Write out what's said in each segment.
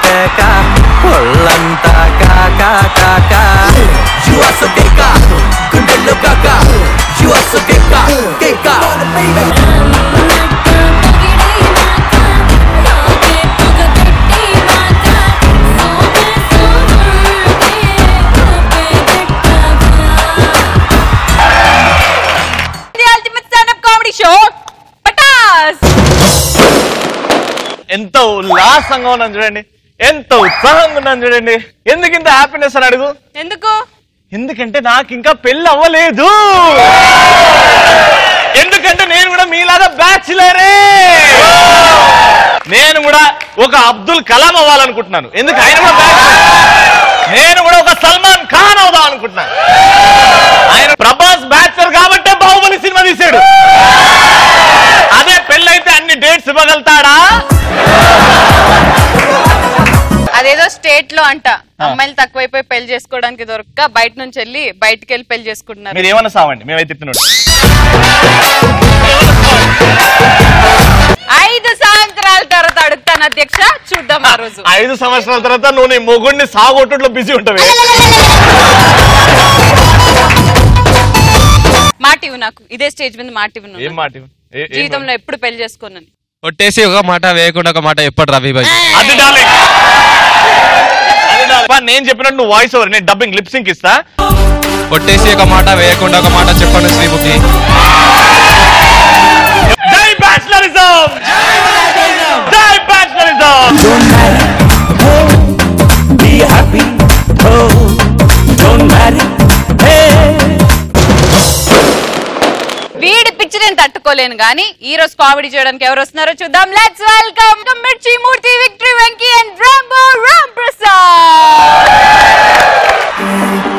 కేక ఒళ్ళంతా కాకా కాకా యువసు కేక గుండెల్లో కాకా యువసు కేక కేక ఎంత ఉల్లాసంగా ఉన్నాను చూడండి, ఎంత ఉత్సాహంగా ఉన్నాను చూడండి. ఎందుకు ఇంత హ్యాపీనెస్ అని అడుగు. ఎందుకంటే నాకు ఇంకా పెళ్ళి అవ్వలేదు. ఎందుకంటే నేను కూడా మీలాగా బ్యాచిలరే. నేను కూడా ఒక అబ్దుల్ కలాం అవ్వాలనుకుంటున్నాను. ఎందుకు ఆయన కూడా నేను కూడా ఒక సల్మాన్ ఖాన్ అవుదాం అనుకుంటున్నాను. ఆయన ప్రభాస్ బ్యాచిలర్ కాబట్టే బాహుబలి సినిమా తీసాడు. అదే పెళ్ళైతే అన్ని డేట్స్ ఇవ్వగలుగుతాడా? అదేదో స్టేట్ లో అంట అమ్మాయిలు తక్కువైపోయి పెళ్లి చేసుకోవడానికి దొరక్క బయట నుంచి వెళ్ళి బయటకి వెళ్ళి పెళ్లి చేసుకుంటున్నారు. మీరు ఏమన్నా సావండి, మేమైతే తిప్పినాడు. 5 సంవత్సరాల తర్వాత అడుగుతాను అధ్యక్ష, చూద్దాం ఆ రోజు. 5 సంవత్సరాల తర్వాత నువ్వు నీ మొగుడిని సాగొట్టులో బిజీ ఉంటావు. మాటివు నాకు, ఇదే స్టేజ్ మీద మాటివు. ఏం మాట? జీవితంలో ఎప్పుడు పెళ్లి చేసుకోనని కొట్టేసి ఒక మాట వేయకుండా ఒక మాట ఎప్పుడు రవి భాయ్. అది నేను చెప్పినట్టు నువ్వు వాయిస్ ఓవర్, నేను డబ్బింగ్ లిప్ సింక్ ఇస్తా. కొట్టేసి ఒక మాట వేయకుండా ఒక మాట చెప్పండి శ్రీముఖి. జై బ్యాచిలరిజం, జై బ్యాచిలరిజం. Be happy, oh, don't marry, hey. వీడి పిచ్చి నేను తట్టుకోలేను గానీ ఈ రోజు కామెడీ చేయడానికి ఎవరు వస్తున్నారో చూద్దాం. Let's welcome Mirchi Murthy, victory Venky and Rambo Ram Prasad.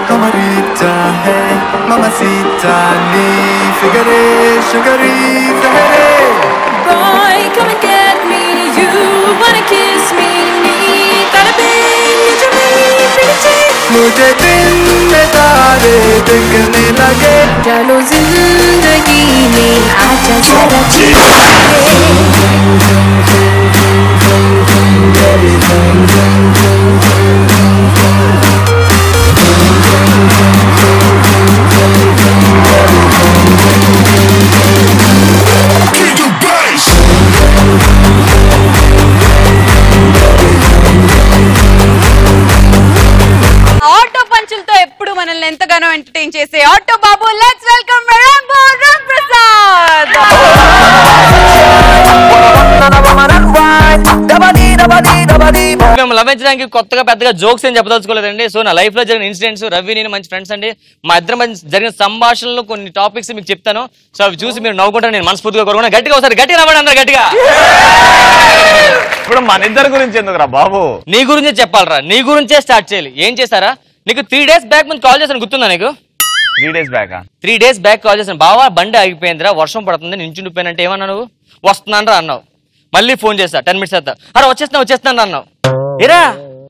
Camarita hai, mamacita ni figure, sugary figure. Boy, come and get me. You wanna kiss me? मुझे दिन में तारे दिखने लगे, चलो जिंदगी में आजा जरा ఆటో పంచులతో ఎప్పుడు మనల్ని ఎంతగానో ఎంటర్టైన్ చేసే auto Babu, let's welcome Rambo Ram Prasad. మేము లభించడానికి కొత్తగా పెద్దగా జోక్స్ ఏం చెప్పదలుచుకోలేదండి. సో నా లైఫ్ లో జరిగిన ఇన్సిడెంట్స్, రవి నేను మంచి ఫ్రెండ్స్ అండి. మా ఇద్దరి మధ్య జరిగిన సంభాషణలో కొన్ని టాపిక్స్ మీకు చెప్తాను. సో అవి చూసి మీరు నవ్వుకుంటారు నేను మనస్ఫూర్తిగా కోరుకున్నాను. గట్టిగా ఒకసారి గట్టిగా నవ్వండి అందరు గట్టిగా. ఇప్పుడు మన ఇద్దరి గురించి ఎందుకురా బాబు? నీ గురించే చెప్పాలరా, నీ గురించే స్టార్ట్ చేయాలి. ఏం చేశారా? నీకు 3 days బ్యాక్ ముందు కాల్ చేశాను, గుర్తుందా నీకు? 3 days back 3 days back call చేశాను. బావా బండి ఆగిపోయిందిరా, వర్షం పడుతుంది, నించుండిపోయినంటే ఏమన్నా నువ్వు? వస్తున్నాను రా అన్నావు. మళ్ళీ ఫోన్ చేస్తా 10 minutes అవుతా, అరే వచ్చేస్తాను అన్నావు. ఏరా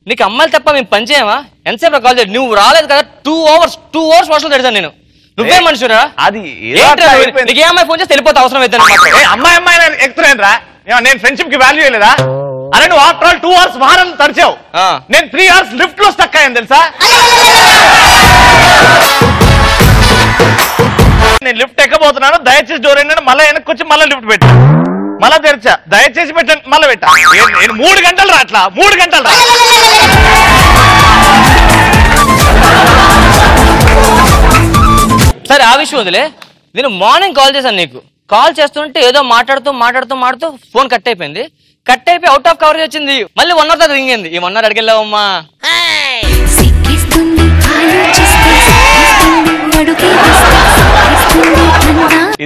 నీకు అమ్మాయిలు తప్ప మేము పని చేయమా? ఎంతసేపు కాల్ చేయాలి? నువ్వు రాలేదు కదా, 2 hours వర్షం తడిచాను నేను. నువ్వే మనుషురా? అది నీకు ఏ అమ్మాయి ఫోన్ చేస్తే వెళ్ళిపోతే అవసరం అయితే అమ్మాయి ఎక్కుతున్నాను రా. నేను ఫ్రెండ్షిప్ కి వాల్యూ ఇవ్వలేదా? అరే నువ్వు ఆఫ్టర్ ఆల్ 2 hours వాహనం తడిచావు, నేను 3 hours లిఫ్ట్ లో స్టక్ అయ్యాను తెలుసా? నేను లిఫ్ట్ ఎక్కబోతున్నాను, దయచేసి డోర్ ఏంటంటే మళ్ళీ వెనక్కి వచ్చి మళ్ళీ లిఫ్ట్ పెట్టా, మళ్ళా తెరిచా, దయచేసి పెట్టండి మళ్ళీ పెట్టా. నేను 3 గంటలు రా, అట్లా 3 గంటలు రా. సరే ఆ విషయం వదిలే, నేను మార్నింగ్ కాల్ చేశాను నీకు. కాల్ చేస్తుంటే ఏదో మాట్లాడుతూ ఫోన్ కట్ అయిపోయింది. కట్ అయిపోయి అవుట్ ఆఫ్ కవరేజ్ వచ్చింది. మళ్ళీ 1 hour తర్వాత రింగ్ అయింది. ఈ 1 hour అడిగెళ్ళావమ్మా?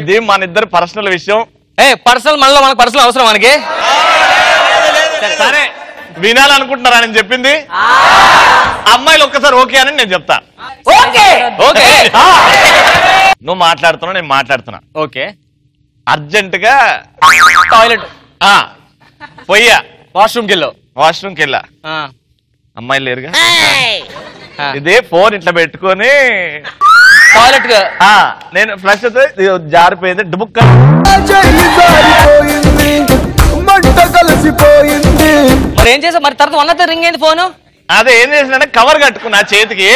ఇది మన ఇద్దరు పర్సనల్ విషయం. పర్సనల్ మనలో మనకు పర్సనల్ అవసరం మనకి. సరే వినాలనుకుంటున్నారా నేను చెప్పింది? అమ్మాయిలు ఒక్కసారి ఓకే అని నేను చెప్తా. ఓకే నువ్వు మాట్లాడుతున్నావు, నేను మాట్లాడుతున్నా. ఓకే అర్జెంట్ గా టాయిలెట్ పోయ్యా, వాష్రూమ్కి వెళ్ళా, అమ్మాయిలు లేరుగా, ఇదే ఫోన్ ఇట్లా పెట్టుకొని టాయిలెట్ నేను ఫ్లష్ అయితే జారిపోయింది, డుబుక్క మంట కలిసిపోయింది, మరి ఏం చేసావు? మరి తర్వాత 1 రింగ్ అయింది ఫోను. అదే ఏం చేసినా కవర్ కట్టుకున్నా చేతికి.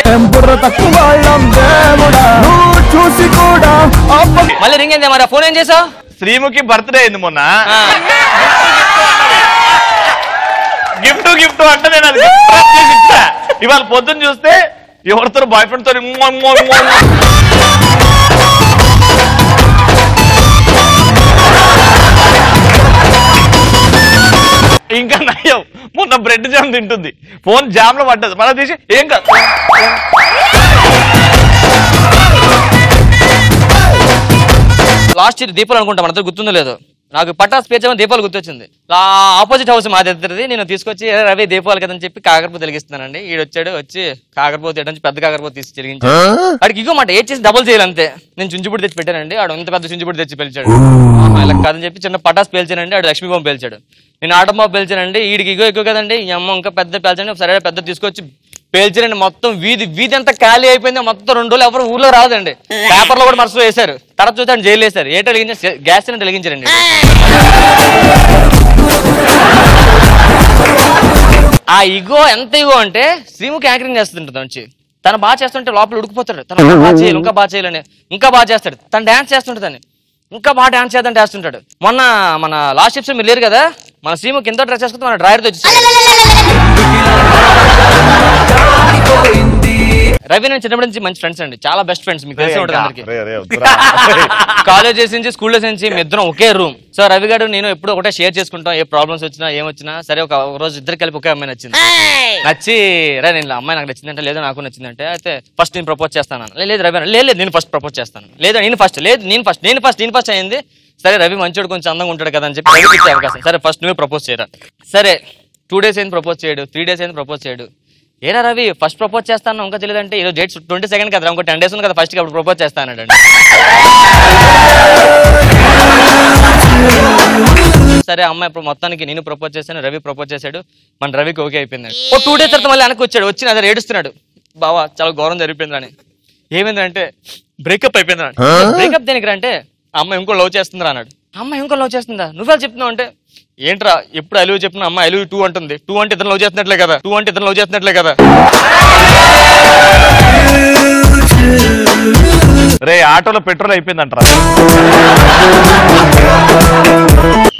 మళ్ళీ రింగ్ అయింది. మరి ఆ ఫోన్ ఏం చేసావు? శ్రీముఖి బర్త్డే అయింది మొన్న. గిఫ్ట్ అంటే నేను అది ఇచ్చా. ఇవాళ పొద్దున్న చూస్తే ఎవరితో బాయ్ ఫ్రెండ్ తో ఇంకా నయ్యం మొన్న బ్రెడ్ జామ్ తింటుంది, ఫోన్ జామ్ లో పడ్డది, మళ్ళీ తీసి ఏం కాదు. లాస్ట్ ఇయర్ దీపాలు అనుకుంటా, మన గుర్తుందో లేదు, నాకు పటాస్ పేర్చామని దీపాలు గుర్తొచ్చింది. ఆపోజిట్ హౌస్ మా దగ్గరది. నేను తీసుకొచ్చి రవి దీపాలు కదని చెప్పి కాకరపోతే వెలిగిస్తున్నానండి. ఈడు వచ్చాడు, వచ్చి కాకరపోతే పెద్ద కాకరపోతే తీసి వెలిగించాడు. వాడికి ఇగో మాట ఏడ్ చేసి డబుల్ చేయాలంతే. నేను చుంచుబుడి తెచ్చి పెట్టానండి, ఆడు ఇంత పెద్ద చుంచుబుడి తెచ్చి పిలిచాడు. ఇలా కాదని చెప్పి చిన్న పటాస్ పేల్చానండి, ఆడు లక్ష్మీ బాంబు పేల్చాడు. నేను ఆటం బాంబు పేల్చానండి, ఈడికి ఇగో ఎక్కువ కదండి, ఈ అమ్మ ఇంకా పెద్ద పేల్చండి, సరే పెద్ద తీసుకొచ్చి పేల్చారండి. మొత్తం వీధి అంతా ఖాళీ అయిపోయింది. మొత్తం 2 రోజులు ఎవరు ఊర్లో రాదండి. పేపర్లో కూడా మరుసలో వేశారు. తర్వాత చూసాను జైలు వేశారు. ఏటో వెలిగించారు, గ్యాస్ సిలిండర్ వెలిగించారండి. ఆ ఇగో ఎంత ఇగో అంటే శ్రీముఖి యాంకరింగ్ చేస్తుంటుంది వచ్చి. తను బాగా చేస్తుంటే లోపల ఉడికిపోతాడు. తను బాగా చేయాలి, ఇంకా బాగా చేయాలని ఇంకా బాగా చేస్తాడు. తను డాన్స్ చేస్తుంటుందని ఇంకా బాగా డాన్స్ చేద్దాం చేస్తుంటాడు. మొన్న మన లాస్ట్ ఎపిసోడ్ మీరు లేరు కదా, మన శ్రీముఖి ఎంతో డ్రెస్ చేసుకుంటే మన డ్రైవర్తో వచ్చేసి రవి నేను చిన్నప్పటి నుంచి మంచి ఫ్రెండ్స్ అండి, చాలా బెస్ట్ ఫ్రెండ్స్. మీకు తెలిసి ఉంటుంది అందరికి. కాలేజ్ నుంచి స్కూల్ డేస్ నుంచి మీ ఇద్దరం ఒకే రూమ్. సో రవి గారు నేను ఎప్పుడు ఒకటే షేర్ చేసుకుంటాం, ఏ ప్రాబ్లమ్స్ వచ్చినా ఏమొచ్చినా సరే. ఒక రోజు ఇద్దరు కలిపి ఒకే అమ్మాయి నచ్చింది. నచ్చి రే నేను అమ్మాయి నాకు నచ్చిందంటే, లేదు నాకు నచ్చిందంటే, అయితే ఫస్ట్ నేను ప్రపోజ్ చేస్తాను. లేదు రవి లేదు నేను ఫస్ట్ ప్రపోజ్ చేస్తాను. లేదా నేను ఫస్ట్, లేదు నేను ఫస్ట్ అయింది. సరే రవి మంచోడు, కొంచెం అందంగా ఉంటాడు కదా అని చెప్పి రవికి ఇచ్చే అవకాశం. సరే ఫస్ట్ నువ్వే ప్రపోజ్ చేయరా. సరే 2 days అయింది ప్రపోజ్ చేయడు, 3 days అయింది ప్రపోజ్ చేయడు. ఏరా రవి ఫస్ట్ ప్రపోజ్ చేస్తాను ఇంకా తెలియదంటే, ఈరోజు డేట్ 22nd కదా, ఇంకో 10 days ఉంది కదా ఫస్ట్ అప్పుడు ప్రపోజ్ చేస్తానండి. సరే అమ్మాయి ఇప్పుడు మొత్తానికి నేను ప్రపోజ్ చేశాను, రవి ప్రపోజ్ చేశాడు. మన రవికి ఓకే అయిపోయింది. 2 days తర్వాత మళ్ళీ వెనక్కి వచ్చాడు. వచ్చి అదే ఏడుస్తున్నాడు, బావా చాలా ఘోరం జరిగిపోయింది అని. ఏమైందంటే బ్రేకప్ అయిపోయింది అని. బ్రేకప్ దేనికి అంటే అమ్మాయి ఇంకో లవ్ చేస్తుందా అన్నాడు. అమ్మాయి ఇంకో లవ్ చేస్తుందా, నువ్వే చెప్తున్నావు అంటే, ఏంట్రా ఎప్పుడు ఐ లవ్ చెప్పిన అమ్మాయి ఐ లవ్ 2 అంటుంది. 2 అంటే ఇతను లవ్ చేస్తున్నట్లే కదా. రే ఆటోలో పెట్రోల్ అయిపోయిందంటారా?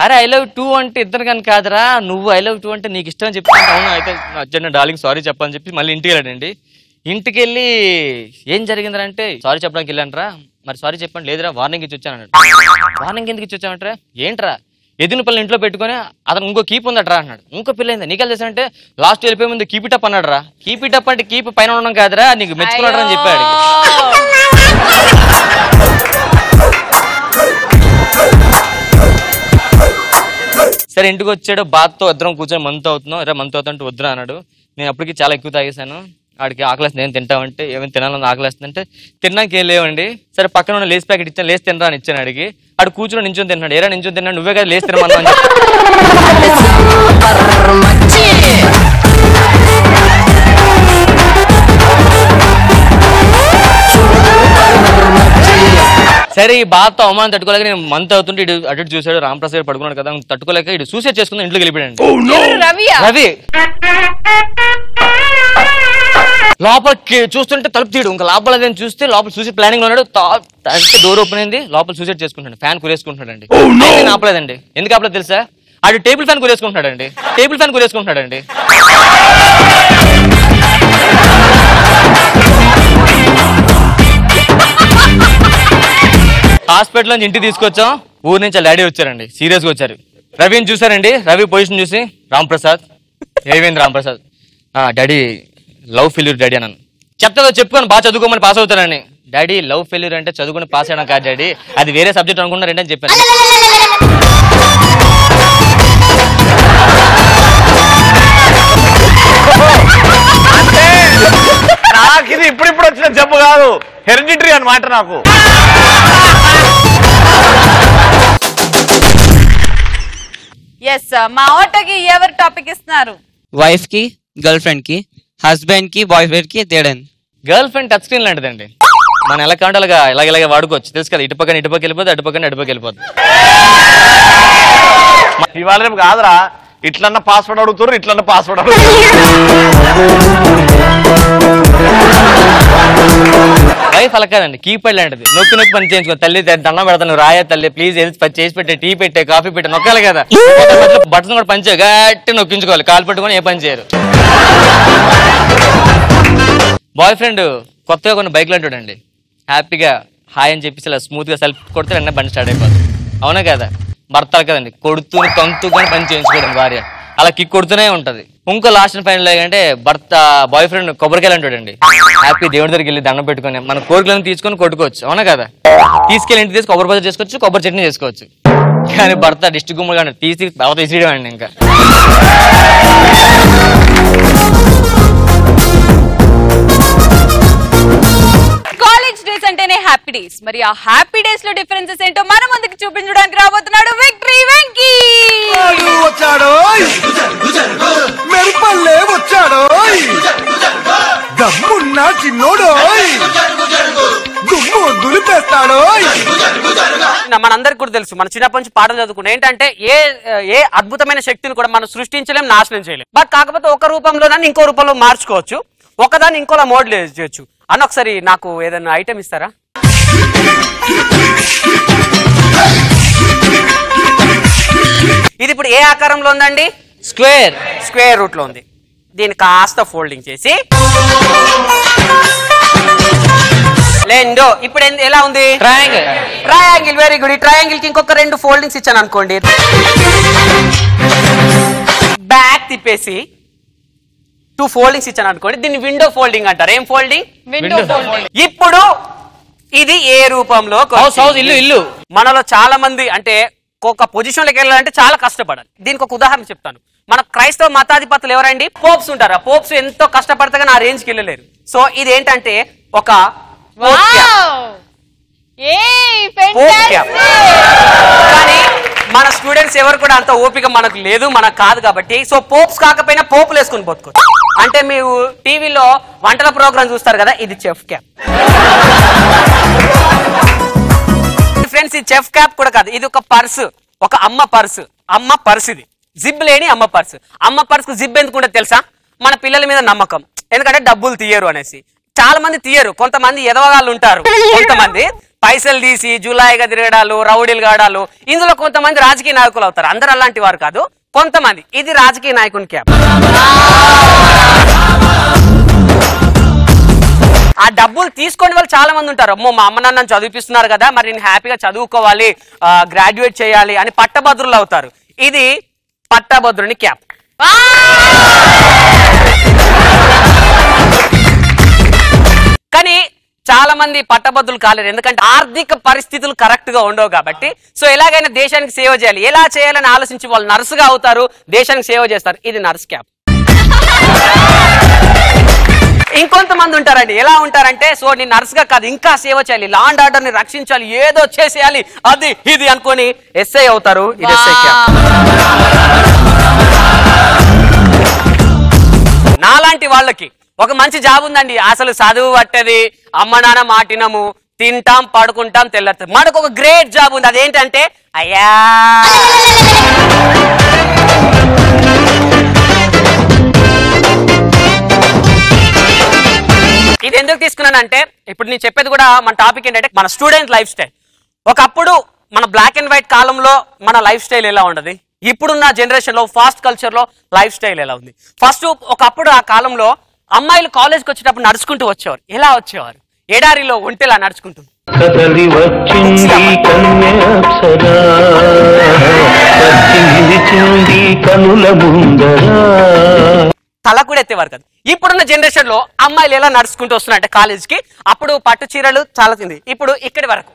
అరే ఐ లవ్ 2 అంటే ఇద్దరు కానీ కాదురా, నువ్వు ఐ లవ్ 2 అంటే నీకు ఇష్టం అని చెప్పి. అవును అయితే అర్జెంట్ డార్లింగ్ సారీ చెప్పని చెప్పి మళ్ళీ ఇంటికి వెళ్ళాడండి. ఇంటికి వెళ్ళి ఏం జరిగిందంటే, సారీ చెప్పడానికి వెళ్ళానరా. మరి సారీ చెప్పండి. లేదురా వార్నింగ్ ఇచ్చి వచ్చాను అన్నాడు. వార్నింగ్ ఎందుకు ఇచ్చి వచ్చామంటారా? ఏంట్రా ఎదిన పిల్లలు ఇంట్లో పెట్టుకుని అతను ఇంకో కీప్ ఉందట్రా అన్నాడు. ఇంకో పిల్ల అయింది. నీకు తెలుసంటే లాస్ట్ వెళ్ళిపోయే ముందు కీప్ ఇట్ అప్ అన్నాడు రా. కీప్ ఇట్ అప్ అంటే కీప్ పైన ఉండడం కాదురా, నీకు మెచ్చుకున్నాడు అని చెప్పాడు. సరే ఇంటికి వచ్చాడు, బాత్తో ఇద్దరం కూర్చొని మంత్ అవుతున్నాం. మంత్ అవుతుంటే వద్దురా అన్నాడు. నేను అప్పటికి చాలా ఎక్కువ తాగేశాను. ఆడికి ఆకలేస్తుంది, నేను తింటామంటే ఏమైనా తినాలని ఆకలేస్తుందంటే తినడానికి ఏం లేవండి. సరే పక్కన ఉన్న లేస్ ప్యాకెట్ ఇచ్చాను, లేసి తినరా అని ఇచ్చాను. అడిగి ఆడు కూర్చొని నించొని తిన్నాడు. ఏరా నించొని తిన్నాడు, నువ్వే కదా లేసి తినమన్నా అని సరే ఈ బాధతో అవమానం తట్టుకోలేక నేను మంత్ అవుతుంటే ఇటు అటు చూసాడు. రామప్రసాద్ పడుకున్నాడు కదా, తట్టుకోలేక ఇటు సూసైడ్ చేసుకుని ఇంట్లోకి వెళ్ళిపోయాడు. రవి లోపలికి చూస్తుంటే తలుపు తీయడు, ఇంకా లోపల చూస్తే లోపల సూసైడ్ ప్లానింగ్ లో ఉన్నాడు. డోర్ ఓపెన్ అయింది, లోపల సూసైడ్ చేసుకుంటాడు. ఫ్యాన్ కురేసుకుంటున్నాడు అండి. నేను ఆపలేదండి. ఎందుకు ఆపలేదు తెలుసా? ఆడు టేబుల్ ఫ్యాన్ కురేసుకుంటున్నాడండి. హాస్పిటల్ నుంచి ఇంటికి తీసుకొచ్చాం. ఊరు నుంచి డాడీ వచ్చారండి, సీరియస్ గా వచ్చారు. రవిని చూసారండి. రవి పొజిషన్ చూసి రాంప్రసాద్ ఏమైంది Ramprasad? Daddy love failure daddy అన్నాను. చెప్తాదో చెప్పుకొని బాగా చదువుకోమని పాస్ అవుతానని. డాడీ లవ్ ఫెయిల్యూర్ అంటే చదువుకొని పాస్ అయ్యడం కాదు డాడీ, అది వేరే సబ్జెక్ట్ అనుకున్నారండి అని చెప్పాను. నాకు ఇది ఇప్పుడు వచ్చిన జబ్బు కాదు, హెరిడిటరీ అన్నమాట. నాకు మా ఆటోకి ఎవరు టాపిక్ ఇస్తున్నారు? వైఫ్ కి, గర్ల్ ఫ్రెండ్ కి, హస్బెండ్ కి, బాయ్ ఫ్రెండ్ కి తేడా. గర్ల్ ఫ్రెండ్ టచ్ స్క్రీన్ లాంటిదండి. మనం ఎలా కాంటాలుగా ఇలాగే వాడుకోవచ్చు. తెలుసు కదా, ఇటుపక్కన వెళ్ళిపోద్ది, అటుపక్కన వెళ్ళిపోద్ది. ఇవాళ రేపు కాదురా, ఇట్లన్నా పాస్వర్డ్ అడుగుతారు, ఇట్లన్నా పాస్వర్డ్ అడుగుతారు. వైఫ్ అలా కాదండి, కీప్యాడ్ లాంటిది. నొక్కి నొక్కి పని చేయించుకో. తల్లి దండం పెడతాను, రాయా తల్లి ప్లీజ్ చేసి పెట్టే, టీ పెట్టే, కాఫీ పెట్టే, నొక్కాలి కదా. బటన్ కూడా పని చేయవు, గట్టి నొక్కించుకోవాలి. కాలు పెట్టుకొని ఏ పని చేయరు. బాయ్ ఫ్రెండ్ కొత్తగా కొన్ని బైక్లు అంటాడండి, హ్యాపీగా హాయ్ అని చెప్పేసి ఇలా స్మూత్ గా సెల్ఫ్ కొడితే వెంటనే బండి స్టార్ట్ అయిపోతుంది. అవునా కదా? భర్తలు కదండి, కొడుతూ తంతుగానే పని చేయించుకోవడం భార్య, అలా కిక్ కొడుతూనే ఉంటది. ఇంకో లాస్ట్ అండ్ ఫైనల్ ఏంటంటే భర్త బాయ్ ఫ్రెండ్ కొబ్బరికాయలు అంటాడండి, హ్యాపీ దేవుడి దగ్గరికి వెళ్ళి దండం పెట్టుకొని మన కోరికలను తీసుకొని కొట్టుకోవచ్చు. అవునా కదా? తీసుకెళ్ళి ఇంటి తీసి కొబ్బరి పచ్చడి చేసుకోవచ్చు, కొబ్బరి చట్నీ చేసుకోవచ్చు. కానీ భర్త డిస్ట్రిక్ట్ గుమ్మగా తీసి తర్వాత ఇసిరేయడం అండి. ఇంకా కాలేజ్ డేస్ అంటేనే హ్యాపీ డేస్. మరి ఆ హ్యాపీ డేస్ లో డిఫరెన్సెస్ ఏంటో మన ముందుకు చూపించడానికి రాబోతున్నాడు విక్టరీ వెంకీ. వచ్చాడో మెరుపల్లే వచ్చాడో దమ్మున్నా చిన్నోడో దుమ్ము దులిపేస్తాడో. మనందరికి కూడా తెలుసు, మన చిన్నప్పటి నుంచి పాటలు చదువుకుంటే ఏంటంటే ఏ అద్భుతమైన శక్తిని కూడా మనం సృష్టించలేం, నాశనం చేయలేం. బట్ కాకపోతే ఒక రూపంలోనని ఇంకో రూపంలో మార్చుకోవచ్చు, ఒకదాన్ని ఇంకోలా మోడల్ చేయొచ్చు. అన్న ఒకసారి నాకు ఏదైనా ఐటమ్ ఇస్తారా? ఇది ఇప్పుడు ఏ ఆకారంలో ఉందండి? స్క్వేర్ రూట్ లో ఉంది. దీన్ని కాస్త ఫోల్డింగ్ చేసి లెండో ఇప్పుడు ఎలా ఉంది? ట్రయాంగిల్. Very good. ఈ ట్రయాంగిల్ కి ఇంకొక 2 ఫోల్డింగ్స్ ఇచ్చాను అనుకోండి, బ్యాక్ తిప్పేసి 2 ఫోల్డింగ్స్ ఇచ్చాను అనుకోండి, దీన్ని విండో ఫోల్డింగ్ అంటారు. ఏం ఫోల్డింగ్? Window folding. ఇప్పుడు ఇది ఏ రూపంలో? ఇల్లు. మనలో చాలా మంది అంటే ఒక పొజిషన్ లోకి వెళ్ళాలంటే చాలా కష్టపడాలి. దీనికి ఒక ఉదాహరణ చెప్తాను. మన క్రైస్తవ మతాధిపతులు ఎవరండి? పోప్స్ ఉంటారు. ఆ పోప్స్ ఎంతో కష్టపడితే కానీ ఆ రేంజ్కి వెళ్ళలేరు. సో ఇది ఏంటంటే ఒక కానీ మన స్టూడెంట్స్ ఎవరు కూడా అంత ఓపిక మనకు లేదు, మనకు కాదు కాబట్టి సో పోప్స్ కాకపోయినా పోపులు వేసుకుని పోతుకోవచ్చు. అంటే మీరు టీవీలో వంటల ప్రోగ్రామ్ చూస్తారు కదా, ఇది చెఫ్ క్యాప్. ఫ్రెండ్స్ ఈ చెఫ్ క్యాప్ కూడా కాదు, ఇది ఒక పర్సు, ఒక అమ్మ పర్సు. ఇది జిబ్ లేని అమ్మ పర్సు. అమ్మ పర్సుకు జిబ్ ఎందుకుంటే తెలుసా? మన పిల్లల మీద నమ్మకం, ఎందుకంటే డబ్బులు తీయరు అనేసి. చాలా మంది తీయరు, కొంతమంది ఎదవగాళ్ళు ఉంటారు, కొంతమంది పైసలు తీసి జులాయిగా తిరగడాలు, రౌడీలు గాడాలు. ఇందులో కొంతమంది రాజకీయ నాయకులు అవుతారు, అందరు అలాంటి వారు కాదు, కొంతమంది. ఇది రాజకీయ నాయకుని క్యాప్. ఆ డబ్బులు తీసుకొని వాళ్ళు చాలా మంది ఉంటారు. అమ్మో మా అమ్మ నాన్న చదివిపిస్తున్నారు కదా, మరి నేను హ్యాపీగా చదువుకోవాలి, గ్రాడ్యుయేట్ చేయాలి అని పట్టభద్రులు అవుతారు. ఇది పట్టభద్రుని క్యాప్. కానీ చాలా మంది పట్టభద్రులు కాలేరు, ఎందుకంటే ఆర్థిక పరిస్థితులు కరెక్ట్ గా ఉండవు కాబట్టి. సో ఎలాగైనా దేశానికి సేవ చేయాలి, ఎలా చేయాలని ఆలోచించి వాళ్ళు నర్సుగా అవుతారు, దేశానికి సేవ చేస్తారు. ఇది నర్స్ క్యాప్. ఇంకొంతమంది ఉంటారండి, ఎలా ఉంటారంటే సో నేను నర్స్ గా కాదు ఇంకా సేవ చేయాలి, లా అండ్ ఆర్డర్ ని రక్షించాలి, ఏదో చేసేయాలి, అది ఇది అనుకొని ఎస్ఐ అవుతారు. ఇది ఎస్ఐ క్యాప్. నాలాంటి వాళ్ళకి ఒక మంచి జాబ్ ఉందండి, అసలు చదువు పట్టది, అమ్మ నాన్న మాటినము, తింటాం పడుకుంటాం తెల్లతాం. మనకు ఒక గ్రేట్ జాబ్ ఉంది, అదేంటంటే అయ్యా ఇది ఎందుకు తీసుకున్నానంటే ఇప్పుడు నేను చెప్పేది కూడా మన టాపిక్ ఏంటంటే మన స్టూడెంట్ లైఫ్ స్టైల్. ఒకప్పుడు మన బ్లాక్ అండ్ వైట్ కాలంలో మన లైఫ్ స్టైల్ ఎలా ఉండదు, ఇప్పుడున్న జనరేషన్ లో ఫాస్ట్ కల్చర్ లో లైఫ్ స్టైల్ ఎలా ఉంది. ఫస్ట్ ఒకప్పుడు ఆ కాలంలో అమ్మాయిలు కాలేజ్కి వచ్చేటప్పుడు నడుచుకుంటూ వచ్చేవారు. ఎలా వచ్చేవారు? ఎడారిలో ఒంటెలా నడుచుకుంటూ. తల కూడా ఎత్తేవారు కదా. ఇప్పుడున్న జనరేషన్ లో అమ్మాయిలు ఎలా నడుచుకుంటూ వస్తున్నారంటే కాలేజ్ కి, అప్పుడు పట్టు చీరలు చాలా తింది, ఇప్పుడు ఇక్కడి వరకు.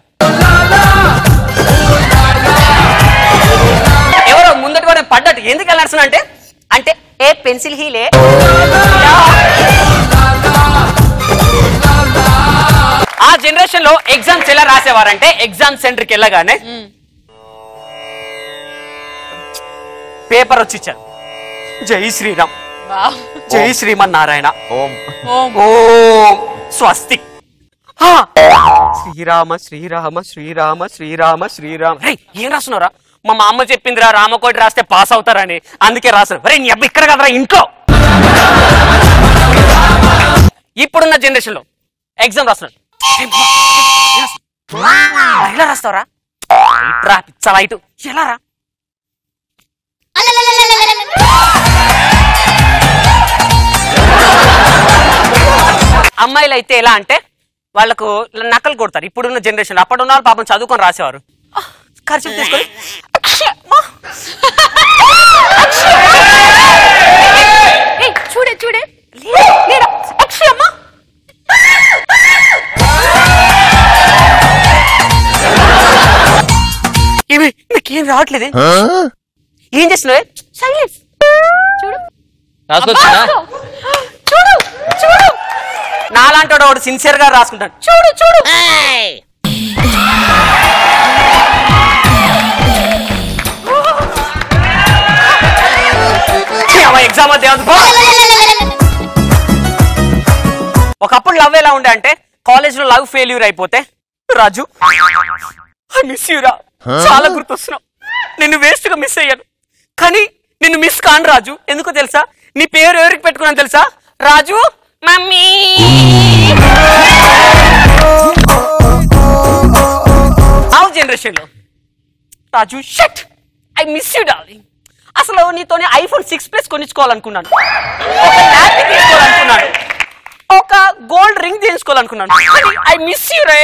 ఎవరో ముందటి వారు పడ్డట్టు ఎందుకు ఎలా నడుస్తున్నా అంటే ఏ పెన్సిల్ హీలే. ఆ జనరేషన్ లో ఎగ్జామ్స్ ఎలా రాసేవారంటే ఎగ్జామ్ సెంటర్కి వెళ్ళగానే పేపర్ వచ్చి ఇచ్చారు, జై శ్రీరామ్, జై శ్రీమన్నారాయణ, ఓం స్వస్తి, శ్రీరామ శ్రీరామ శ్రీరామ శ్రీరామ శ్రీరామ. ఏం రాస్తున్నారా? మా అమ్మ చెప్పిందిరా రామకోటి రాస్తే పాస్ అవుతారని, అందుకే రాశారు. అరే నీ అబ్బాయి ఇక్కడ కదరా ఇంట్లో. ఇప్పుడున్న జనరేషన్ లో ఎగ్జామ్ రాస్తున్నాడు, ఎలా రాస్తావరా? రా పిచ్చలా ఇటు ఎలా రా? అమ్మాయిలు అయితే ఎలా అంటే వాళ్ళకు నకలు కొడతారు. ఇప్పుడున్న జనరేషన్, అప్పుడున్న వాళ్ళు పాపం చదువుకొని రాసేవారు. ఖర్చు తీసుకొని చూడే చూడే నీకేం రావట్లేదు, ఏం చేస్తున్నావే? సైలెన్స్. చూడు చూడు చూడు, నాలాంటి వాడు సిన్సియర్ గా రాసుకుంటాడు. చూడు చూడు. ఎగ్జామ్ ఒకప్పుడు లవ్ ఎలా ఉండే అంటే కాలేజ్ లో లవ్ ఫెయిల్యూర్ అయిపోతే, రాజు ఐ మిస్ యూ రా, చాలా గుర్తొస్తున్నావు, నిన్ను వేస్ట్ గా మిస్ అయ్యాను, కానీ నిన్ను మిస్ కాను రాజు. ఎందుకో తెలుసా? నీ పేరు ఎవరికి పెట్టుకున్నాను తెలుసా? రాజు మమ్మీ. ఆ జనరేషన్ లో Raju shut I miss you darling. అసలు నీతోనే ఐఫోన్ 6 Plus కొనిచ్చుకోవాలనుకున్నాను, ఒక ల్యాప్టాప్ తీసుకోవాలనుకున్నాను, ఒక గోల్డ్ రింగ్ చేయించుకోవాలనుకున్నాను, ఐ మిస్ యూ రే.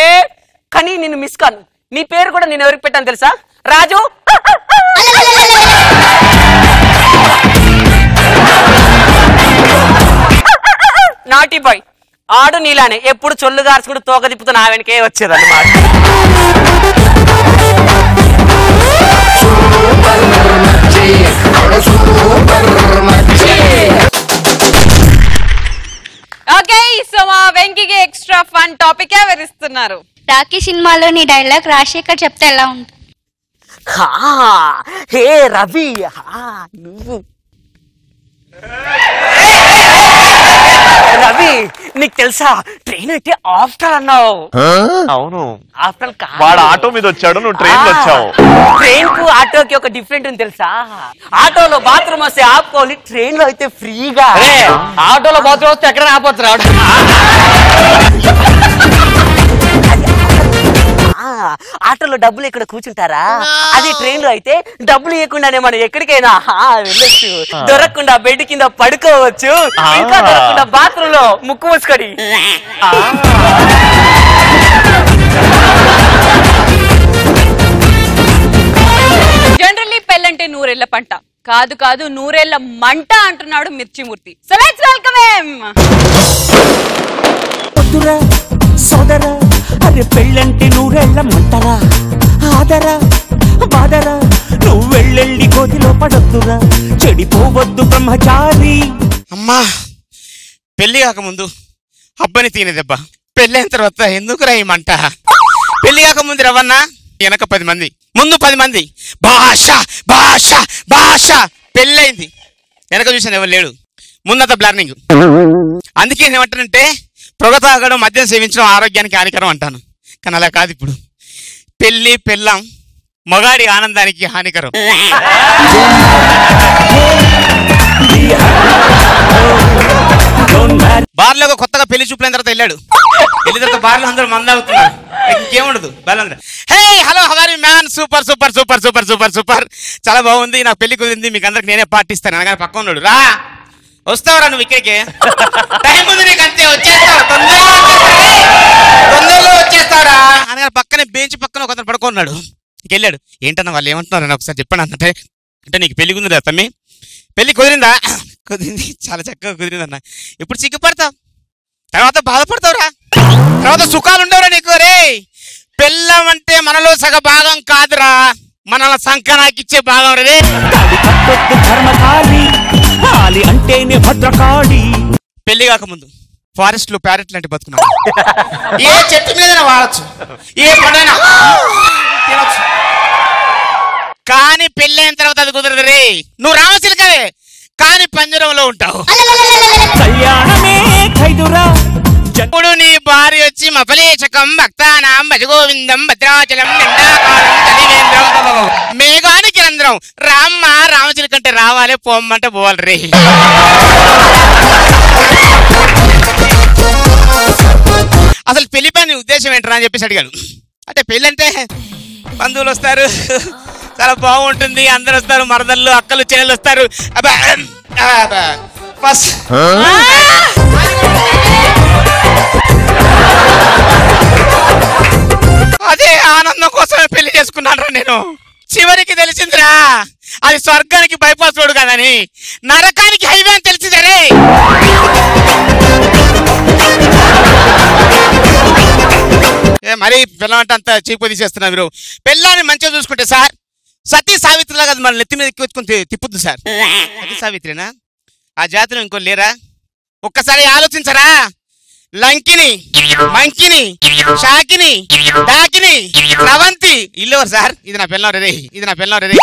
కానీ నిన్ను మిస్ కాను. నీ పేరు కూడా నేను ఎవరికి పెట్టాను తెలుసా? రాజు. నాటి బాయ్ ఆడు నీలానే ఎప్పుడు చొల్లు గార్చుకుంటూ తోక తిప్పుతూ నా వెనకే వచ్చేదన్నమాట. ఓకే, సో మా వెంకీకి ఎక్స్ట్రా ఫన్ టాపిక్ ఎవరిస్తున్నారు? రాఖీ సినిమాలో నీ డైలాగ్ రాజశేఖర్ చెప్తే ఎలా ఉంటుంది? హే రవి, నువ్వు రవి నీకు తెలుసా ట్రైన్ అయితే ఆఫ్టర్ అన్నావు. అవును, ఆఫ్టర్ వాడు ఆటో మీద వచ్చాడు, నువ్వు ట్రైన్ లో వచ్చావు. ట్రైన్ కు ఆటోకి ఒక డిఫరెంట్ ఉంది తెలుసా? ఆటోలో బాత్రూమ్ వస్తే ఆపుకోవాలి, ట్రైన్ లో అయితే ఫ్రీగా. ఆటోలో బాత్రూమ్ వస్తే ఎక్కడ ఆపొచ్చు రావడం. ఆటోలో డబ్బులు ఇక్కడ కూర్చుంటారా? అది ట్రైన్ లో అయితే డబ్బులు ఇవ్వకుండానే మనం ఎక్కడికైనా వెళ్ళొచ్చు, దొరకకుండా బెడ్ కింద పడుకోవచ్చు, ఇంకా దొరకకుండా బాత్రూమ్ లో ముక్కు మూసుకొని. జనరల్లీ పెళ్ళంటే నూరేళ్ల పంట కాదు కాదు, నూరేళ్ల మంట అంటున్నాడు మిర్చిమూర్తి. So let's welcome him. వద్దురా సోదరా, అరే పెళ్ళంటే నూరేళ్ల మంటరా, ఆదరా బాదరా, నువ్వు వెళ్ళెళ్ళి కోతిలో పడొద్దురా, చెడిపోవద్దు బ్రహ్మచారి. అమ్మా, పెళ్లి కాకముందు అబ్బని తినే దెబ్బ, పెళ్ళైన తర్వాత ఎందుకురా ఈ మంట? పెళ్లి కాకముందు రవన్నా వెనక 10 మంది, ముందు 10 మంది, భాష భాష భాష. పెళ్ళైంది వెనక చూసాను ఎవరు లేడు, ముందంతా ప్లానింగ్. అందుకే ఏమంటానంటే పొగ తాగడం, మద్యం సేవించడం ఆరోగ్యానికి హానికరం అంటాను. కానీ అలా కాదు, ఇప్పుడు పెళ్ళి పెళ్ళాం మగాడి ఆనందానికి హానికరం. బార్లో కొత్తగా పెళ్లి చూపులైన తర్వాత వెళ్ళాడు, వెళ్ళిన తర్వాత బార్లో అందరూ మందవుతున్నారు, ఇంకేముండదు బార్లో. Hey hello how are you man, super super super super super super, చాలా బాగుంది, నాకు పెళ్లి కుదిరింది, మీకు అందరికి నేనే పార్టీస్తాను అనగానే పక్క ఉన్నాడు, రా వస్తావరా నువ్వు ఇక్కడికి, టైం ఉంది నీకు, అంతే వచ్చేస్తావు, తొందరలో వచ్చేస్తావురా అనగానే పక్కనే బెంచ్ పక్కన ఒక పడుకున్నాడు. వెళ్ళాడు, ఏంటన్నా వాళ్ళు ఏమంటున్నారు అని ఒకసారి చెప్పండి అన్నట్టే. అంటే నీకు పెళ్లి కుదిరిందా తమ్మి? పెళ్లి కుదిరిందా? కుదిరింది, చాలా చక్కగా కుదిరింది అన్న. ఇప్పుడు సిగ్గుపడతావు, తర్వాత బాధపడతావురా, తర్వాత సుఖాలు ఉండవురా నీకు. రే పెళ్ళం అంటే మనలో సగ భాగం కాదురా, మనల సంకనాకిచ్చే భాగం రే. అంటేనే భద్రకాళి. పెళ్లి కాకముందు ఫారెస్ట్ లో ప్యారెట్ లాంటి బతుకున్నాడు, ఏ చెట్టు మీద వాడచ్చు, ఏ పండైనా తినచ్చు. కానీ పెళ్ళైన తర్వాత అది కుదరదు రే, నువ్వు రామచిలకవే కానీ పంజరంలో ఉంటావు. ఇప్పుడు నీ భార్య వచ్చి మఫలేశకం భక్తానాం భజగోవిందం భద్రాచలం నిండాకాలం కలివేంద్రం మేఘానికి రంధ్రం రామ్మ రామచిల కంటే రావాలే పోమ్మంటే పోవాలి రే. అసలు పెళ్లి పని ఉద్దేశం ఏంటరా అని చెప్పేసి అడిగాడు. అంటే పెళ్ళి అంటే బంధువులు వస్తారు, చాలా బాగుంటుంది, అందరు వస్తారు, మరదళ్ళు అక్కలు చెల్లెలు వస్తారు. ఫస్ట్ అదే ఆనందం కోసమే పెళ్లి చేసుకున్నాను నేను. చివరికి తెలిసిందిరా అది స్వర్గానికి బైపాస్ రోడ్ కాదని నరకానికి హైవే అని తెలిసిందరే. మరి పిల్లలంటే అంత చీపు తీసేస్తున్నారు మీరు. పిల్లాన్ని మంచిగా చూసుకుంటే సార్ సతీ సావిత్రిలా కదా మన నెత్తి మీద ఎక్కించుకుని తిప్పుద్దు సార్. సతీ సావిత్రినా ఆ జాతిలో ఇంకో లేరా? ఒక్కసారి ఆలోచించరా. లంకిని, మంకిని, షాకిని, డాకిని, రవంతి ఇల్లెవరు సార్? ఇది నా పిల్లం రే, ఇది నా పిల్లం రే.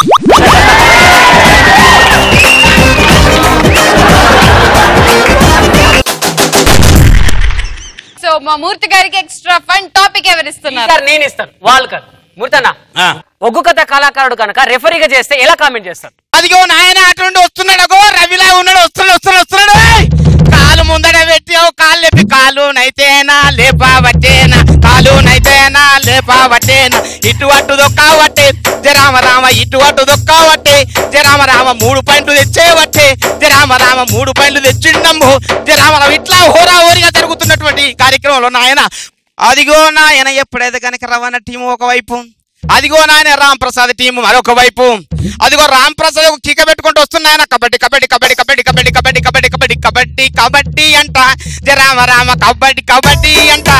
సో మా మూర్తి గారికి ఎక్స్ట్రా ఫన్ టాపిక్ ఎవరిస్తున్నారు? నేను ఇస్తాను. వాళ్ళు కాదు మూర్తన్న. ఒగ్గు కథ కళాకారుడు కనుక రెఫరీగా చేస్తే ఎలా కామెంట్ చేస్తారు? అదిగో నాయన అటువంటి వస్తున్నాడు, అగో రవిలా ఉన్నాడు, వస్తున్నాడు. కాలు ముందడ పెట్టావు, కాలు లేపి కాలు నైతేనా లేపావట్టేనా, కాలు నైతేనా లేపావట్టేనా, ఇటు అటు దొక్కావట్టే జరామ రామ, ఇటు అటు దొక్కావట్టే జరామ రామ, 3 పాయింట్లు తెచ్చేవట్టే జరామ రామ, 3 పాయింట్లు తెచ్చిండమ్ము జరామ రామ. ఇట్లా హోరాహోరీగా జరుగుతున్నటువంటి కార్యక్రమంలో నాయన అదిగో నాయన ఎప్పుడైతే కనుక రవాణ టీము ఒకవైపు, అదిగో నాయన రామ్ ప్రసాద్ టీము మరొక వైపు, అదిగో రామ్ ప్రసాద్ కిక పెట్టుకుంటూ వస్తున్నాయన కబడ్డీ కబడ్డీ కబడ్డీ కబడ్డీ కబడ్డీ కబడ్డీ కబడ్డీ కబడ్డీ కబడ్డీ కబడ్డీ అంట జరామ రామ, కబడ్డీ కబడ్డీ అంట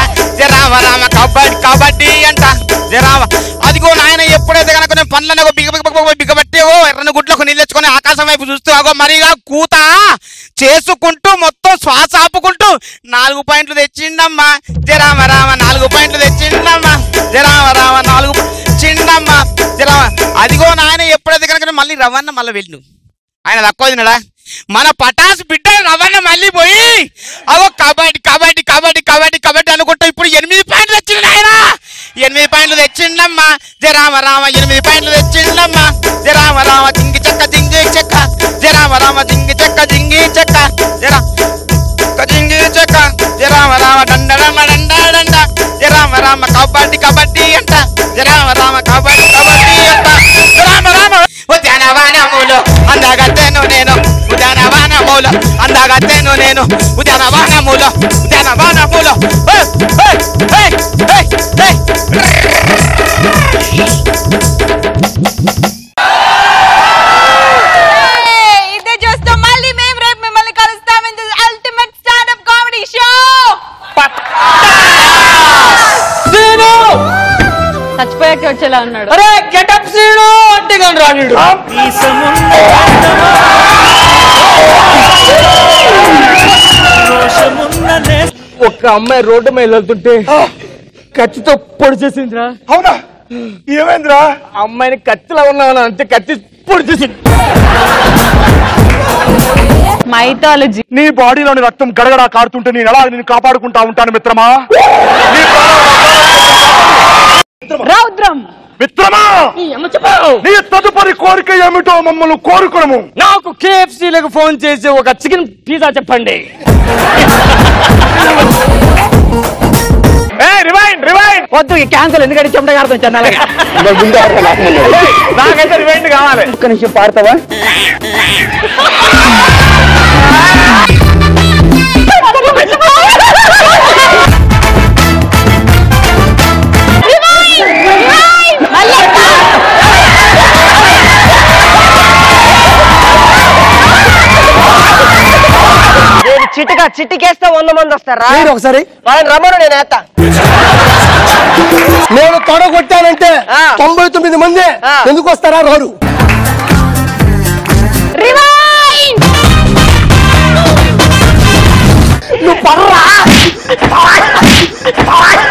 జరామ రామ, కబడ్డీ కబడ్డీ అంట జరామ. అదిగో నాయన ఎప్పుడైతే కనుక నేను పనులను బిగబట్టేవో ఎర్రని గుడ్లకు నీళ్ళు తెచ్చుకొని ఆకాశం వైపు చూస్తూ అగో మరిగా కూత చేసుకుంటూ మొత్తం శ్వాస ఆపుకుంటూ 4 పాయింట్లు తెచ్చిండమ్మా జరామ రామ, 4 పాయింట్లు తెచ్చిండమ్మా జరామ రామ, 4 చిండమ్మ జరామ. అదిగో నాయన ఎప్పుడైతే కనుక మళ్ళీ రవణ మళ్ళీ వెళ్ళు ఆయన తక్కువ తినడా మన పటాసు బిడ్డ రవణ మళ్ళీ పోయి అగో కబడ్డీ కబడ్డీ కబడ్డీ కబడ్డీ కబడ్డీ అనుకుంటా ఇప్పుడు 8 పాయింట్లు తెచ్చిండు ఆయన, 8 పాయింట్లు తెచ్చిండమ్మా జరామ రామ, 8 పాయింట్లు తెచ్చిండమ్మా జరామ రామ, జింగి చెక్క జరామ రామ, జింగి చెక్క జరా జింగి చెక్క జరామ రామ, డండడమ్మ డండా డండ జరామ రామ, కబడ్డీ కబడ్డీ అంట జరామ రామ, కబడ్డీ కబడ్డీ అంట జరామ రామ. ఉద్యానవనములో అందగత్తెను నేను, ఉద్యానవనములో అందగత్తెను నేను, ఉద్యానవనములో ఇదే చూస్తూ మళ్ళీ మేము రేపు మిమ్మల్ని కలుస్తాం in the ultimate standup comedy show. చచ్చిపోయాక వచ్చేలా ఉన్నాడు. అరే గెటప్ సీను అంటే కానీ రాడు. ఒక్క అమ్మాయి రోడ్డు మీద వెళ్తుంటే కత్తితో పొడి చేసిందిరా. అవునా? ఏమైందిరా? అమ్మాయిని కత్తిలా ఉన్నావు అంతే, కత్తి పొడి చేసింది. మైథాలజీ. నీ బాడీలోని రక్తం గడగడా కారుతుంటే నేను ఎలా నేను కాపాడుకుంటా ఉంటాను మిత్రమా. రౌద్రం. మిత్రమా నీ తదుపరి కోరిక ఏమిటో మమ్మల్ని కోరుకునము. నాకు KFC ఫోన్ చేసి ఒక చికెన్ పిజ్జా చెప్పండి. వద్దు క్యాన్సల్, ఎందుకంటే చెమట కారుతుంది చెన్నాలగా. నాకైతే రివైండ్ కావాలి. ఒక్క నిమిషం పాడతావా? చిటికేస్తే 100 మంది వస్తారా? ఒకసారి వాళ్ళని రమ్మను, నేను వేస్తా. నేను తొడ కొట్టానంటే 99 మంది ఎందుకు వస్తారా? రారు. నువ్వు పర్రా